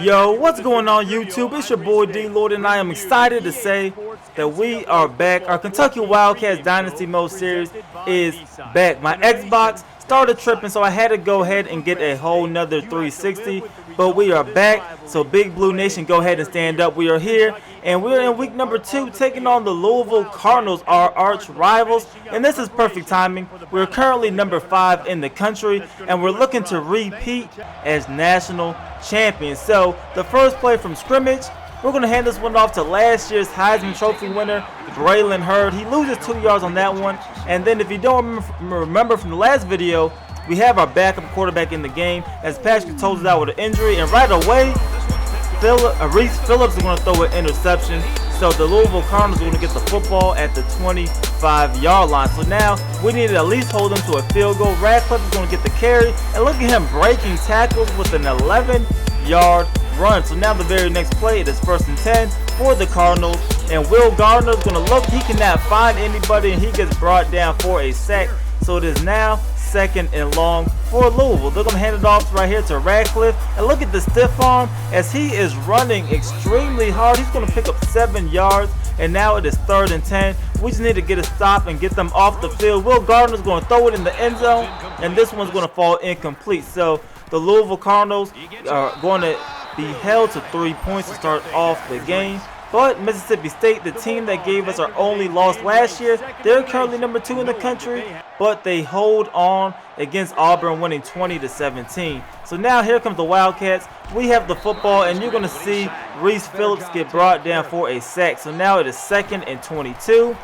Yo, what's going on YouTube? It's your boy DLloyd, and I am excited to say that we are back. Our Kentucky Wildcats Dynasty Mode series is back. My Xbox started tripping, so I had to go ahead and get a whole nother 360, but we are back. So Big Blue Nation, go ahead and stand up. We are here, and we're in week number 2 taking on the Louisville Cardinals, our arch rivals, and this is perfect timing. We're currently number 5 in the country, and we're looking to repeat as national champions. So the first play from scrimmage, we're going to hand this one off to last year's Heisman Trophy winner, Braylon Hurd. He loses 2 yards on that one. And then if you don't remember from the last video, we have our backup quarterback in the game as Patrick closes out with an injury. And right away, Reese Phillips is going to throw an interception. So the Louisville Cardinals are going to get the football at the 25-yard line. So now we need to at least hold them to a field goal. Radcliffe is going to get the carry. And look at him breaking tackles with an 11-yard run. So now the very next play, it is 1st and 10 for the Cardinals. And Will Gardner is going to look. He cannot find anybody, and he gets brought down for a sack. So it is now 2nd and long for Louisville. They're going to hand it off right here to Radcliffe. And look at the stiff arm as he is running extremely hard. He's going to pick up 7 yards. And now it is 3rd and 10. We just need to get a stop and get them off the field. Will Gardner is going to throw it in the end zone. And this one's going to fall incomplete. So the Louisville Cardinals are going to be held to 3 points to start off the game. But Mississippi State, the team that gave us our only loss last year, they're currently number 2 in the country, but they hold on against Auburn, winning 20-17. So now here comes the Wildcats. We have the football, and you're going to see Reese Phillips get brought down for a sack. So now it is 2nd and 22.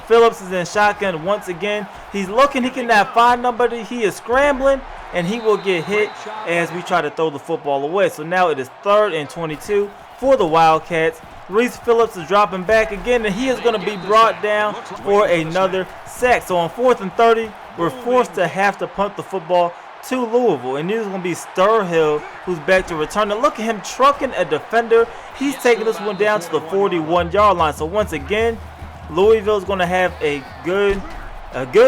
Phillips is in shotgun once again. He's looking, he cannot find nobody. He is scrambling, and he will get hit as we try to throw the football away. So now it is 3rd and 22 for the Wildcats. Reese Phillips is dropping back again, and he is going to be brought down for another sack. So on 4th and 30, we're forced to have to punt the football to Louisville. And this is going to be Sturhill who's back to return. And look at him trucking a defender. He's taking this one down to the 41-yard line. So once again, Louisville is going to have a good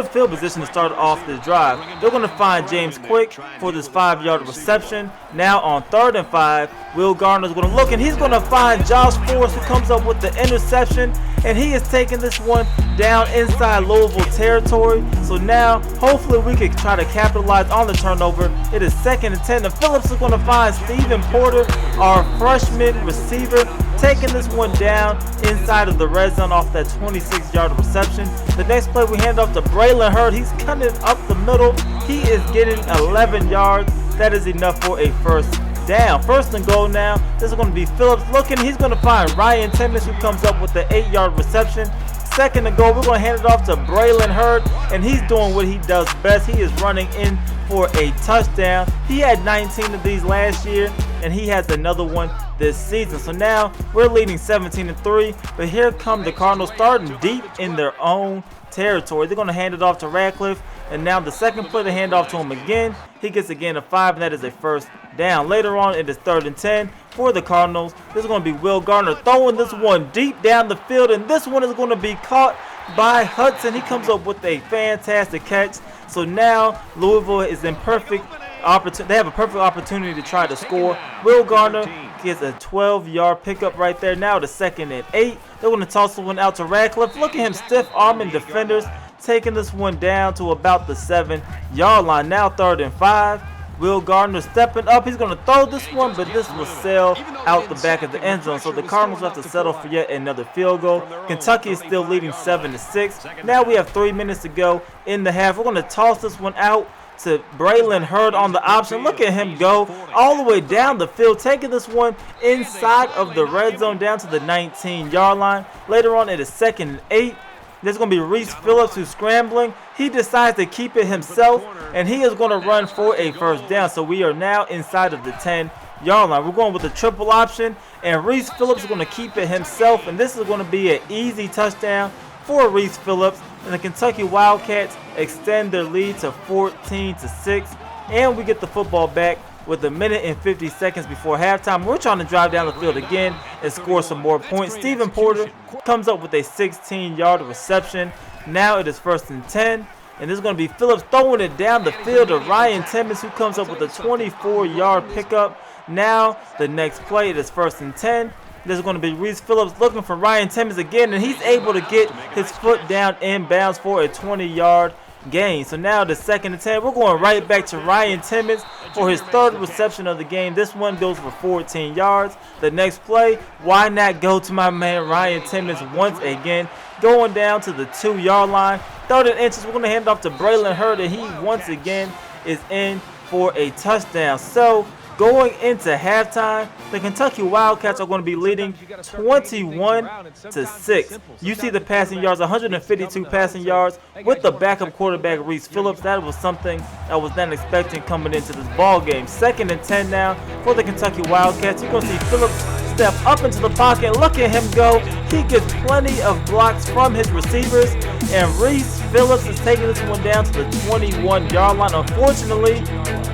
field position to start off this drive. They're going to find James Quick for this 5-yard reception. Now on 3rd and 5, Will Gardner is going to look, and he's going to find Josh Forrest, who comes up with the interception, and he is taking this one down inside Louisville territory. So now hopefully we can try to capitalize on the turnover. It is 2nd and 10, and Phillips is going to find Stephen Porter, our freshman receiver, taking this one down inside of the red zone off that 26-yard reception. The next play, we hand off to Braylon Hurd. He's cutting up the middle. He is getting 11 yards. That is enough for a first down. 1st and goal now. This is going to be Phillips looking. He's going to find Ryan Timmons, who comes up with the 8-yard reception. 2nd and goal. We're going to hand it off to Braylon Hurd, and he's doing what he does best. He is running in for a touchdown. He had 19 of these last year, and he has another one this season. So now we're leading 17-3, but here come the Cardinals starting deep in their own territory. They're going to hand it off to Radcliffe, and now the second play to hand off to him again. He gets again a 5, and that is a first down. Later on, it is 3rd and 10 for the Cardinals. This is going to be Will Gardner throwing this one deep down the field, and this one is going to be caught by Hudson. He comes up with a fantastic catch. So now Louisville is in perfect opportunity. They have a perfect opportunity to try to score. Will Gardner gets a 12-yard pickup right there. Now to 2nd and 8. They're going to toss the one out to Radcliffe. Look at him stiff-arming defenders, taking this one down to about the 7-yard line. Now 3rd and 5. Will Gardner stepping up. He's going to throw this one, but this will sail out the back of the end zone. So the Cardinals have to settle for yet another field goal. Kentucky is still leading 7-6. Now we have 3 minutes to go in the half. We're going to toss this one out to Braylon Hurd on the option. Look at him go all the way down the field, taking this one inside of the red zone down to the 19-yard line. Later on, it is 2nd and 8. There's going to be Reese Phillips who's scrambling. He decides to keep it himself, and he is going to run for a first down. So we are now inside of the 10-yard line. We're going with the triple option, and Reese Phillips is going to keep it himself, and this is going to be an easy touchdown for Reese Phillips. And the Kentucky Wildcats extend their lead to 14-6, and we get the football back with 1 minute and 50 seconds before halftime. We're trying to drive down the field again and score some more points. Stephen Porter comes up with a 16-yard reception. Now it is 1st and 10. And this is going to be Phillips throwing it down the field to Ryan Timmons, who comes up with a 24-yard pickup. Now the next play, it is 1st and 10. This is going to be Reese Phillips looking for Ryan Timmons again, and he's able to get his foot down inbounds for a 20-yard gain. So now the 2nd and 10, we're going right back to Ryan Timmons for his 3rd reception of the game. This one goes for 14 yards. The next play, why not go to my man Ryan Timmons once again, going down to the 2-yard line. 3rd and inches, we're going to hand it off to Braylon Hurd, and he once again is in for a touchdown. So going into halftime, the Kentucky Wildcats are going to be leading 21-6. You see the passing yards, 152 passing yards with the backup quarterback Reese Phillips. That was something I was not expecting coming into this ball game. 2nd and 10 now for the Kentucky Wildcats. You're going to see Phillips step up into the pocket. Look at him go. He gets plenty of blocks from his receivers, and Reese Phillips is taking this one down to the 21-yard line. Unfortunately,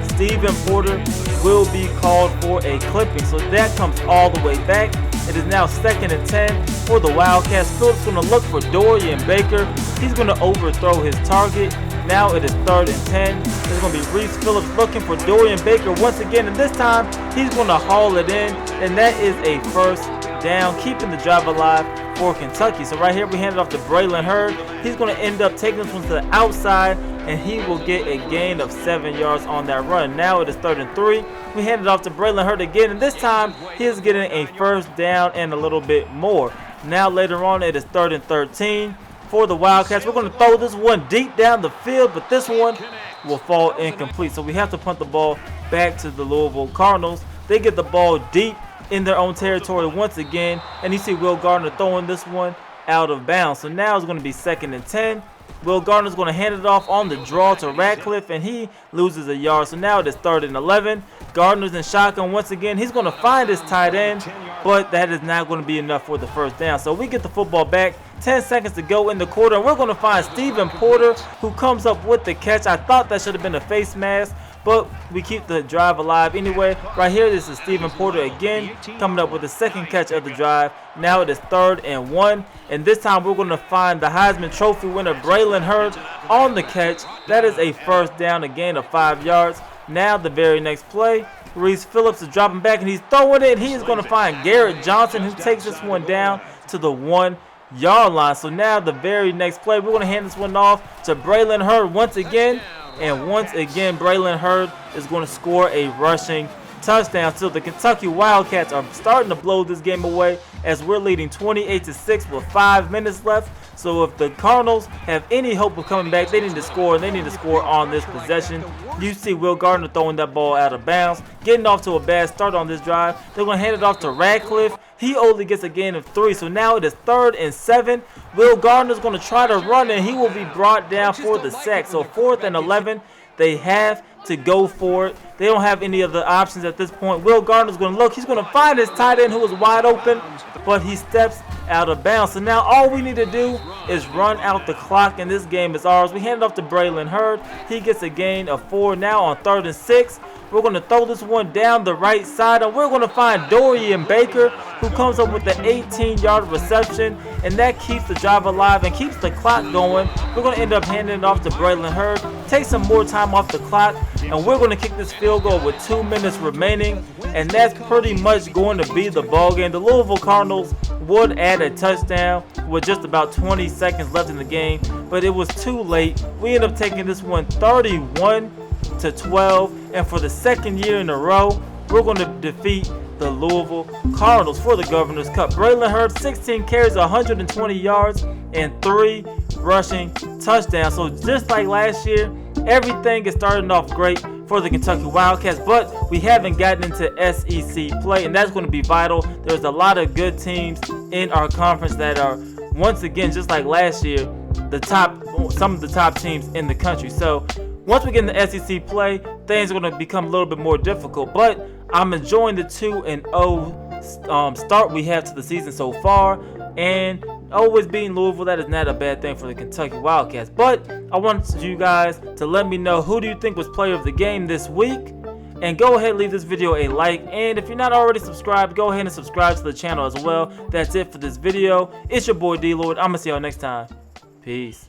Stephen Porter will be called for a clipping, so that comes all the way back. It is now 2nd and 10 for the Wildcats. Phillips going to look for Dorian Baker. He's going to overthrow his target. Now it is 3rd and 10. It's going to be Reese Phillips looking for Dorian Baker once again, and this time he's going to haul it in, and that is a 1st down, keeping the drive alive for Kentucky. So right here we hand it off to Braylon Hurd. He's going to end up taking this one to the outside, and he will get a gain of 7 yards on that run. Now it is 3rd and 3. We hand it off to Braylon Hurd again, and this time he is getting a 1st down and a little bit more. Now later on it is 3rd and 13 for the Wildcats. We're going to throw this one deep down the field, but this one will fall incomplete. So we have to punt the ball back to the Louisville Cardinals. They get the ball deep in their own territory once again, and you see Will Gardner throwing this one out of bounds. So now it's going to be 2nd and 10. Will Gardner's going to hand it off on the draw to Radcliffe, and he loses a yard. So now it is 3rd and 11. Gardner's in shotgun once again. He's going to find his tight end, but that is not going to be enough for the 1st down. So we get the football back. 10 seconds to go in the quarter, and we're going to find Stephen Porter, who comes up with the catch. I thought that should have been a face mask, but we keep the drive alive anyway. Right here, this is Stephen Porter again, coming up with the 2nd catch of the drive. Now it is 3rd and 1, and this time we're going to find the Heisman Trophy winner Braylon Hurd on the catch. That is a 1st down, a gain of 5 yards. Now the very next play, Reese Phillips is dropping back, and he's throwing it. He is going to find Garrett Johnson, who takes this one down to the 1-yard line. So now the very next play, we're going to hand this one off to Braylon Hurd once again. And once again, Braylon Hurd is going to score a rushing touchdown. So the Kentucky Wildcats are starting to blow this game away, as we're leading 28-6 with 5 minutes left. So if the Cardinals have any hope of coming back, they need to score, and they need to score on this possession. You see Will Gardner throwing that ball out of bounds, getting off to a bad start on this drive. They're going to hand it off to Radcliffe. He only gets a gain of 3, so now it is 3rd and 7. Will Gardner's going to try to run, and he will be brought down for the sack. So 4th and 11, they have to go for it. They don't have any other options at this point. Will Gardner's going to look. He's going to find his tight end, who was wide open, but he steps out of bounds. So now all we need to do is run out the clock, and this game is ours. We hand it off to Braylon Hurd. He gets a gain of 4 now on 3rd and 6. We're going to throw this one down the right side, and we're going to find Dorian Baker, who comes up with the 18-yard reception, and that keeps the drive alive and keeps the clock going. We're going to end up handing it off to Braylon Hurd, take some more time off the clock, and we're going to kick this field goal with 2 minutes remaining, and that's pretty much going to be the ball game. The Louisville Cardinals would add a touchdown with just about 20 seconds left in the game, but it was too late. We end up taking this one 31-12, and for the 2nd year in a row, we're going to defeat the Louisville Cardinals for the Governor's Cup. Braylon Hurd, 16 carries, 120 yards, and 3 rushing touchdowns. So just like last year, everything is starting off great for the Kentucky Wildcats, but we haven't gotten into SEC play, and that's going to be vital. There's a lot of good teams in our conference that are, once again, just like last year, some of the top teams in the country. So once we get into SEC play, things are going to become a little bit more difficult, but I'm enjoying the 2-0 start we have to the season so far, and always beating Louisville, that is not a bad thing for the Kentucky Wildcats. But I want you guys to let me know, who do you think was player of the game this week? And go ahead and leave this video a like, and if you're not already subscribed, go ahead and subscribe to the channel as well. That's it for this video. It's your boy DLloyd. I'm going to see y'all next time. Peace.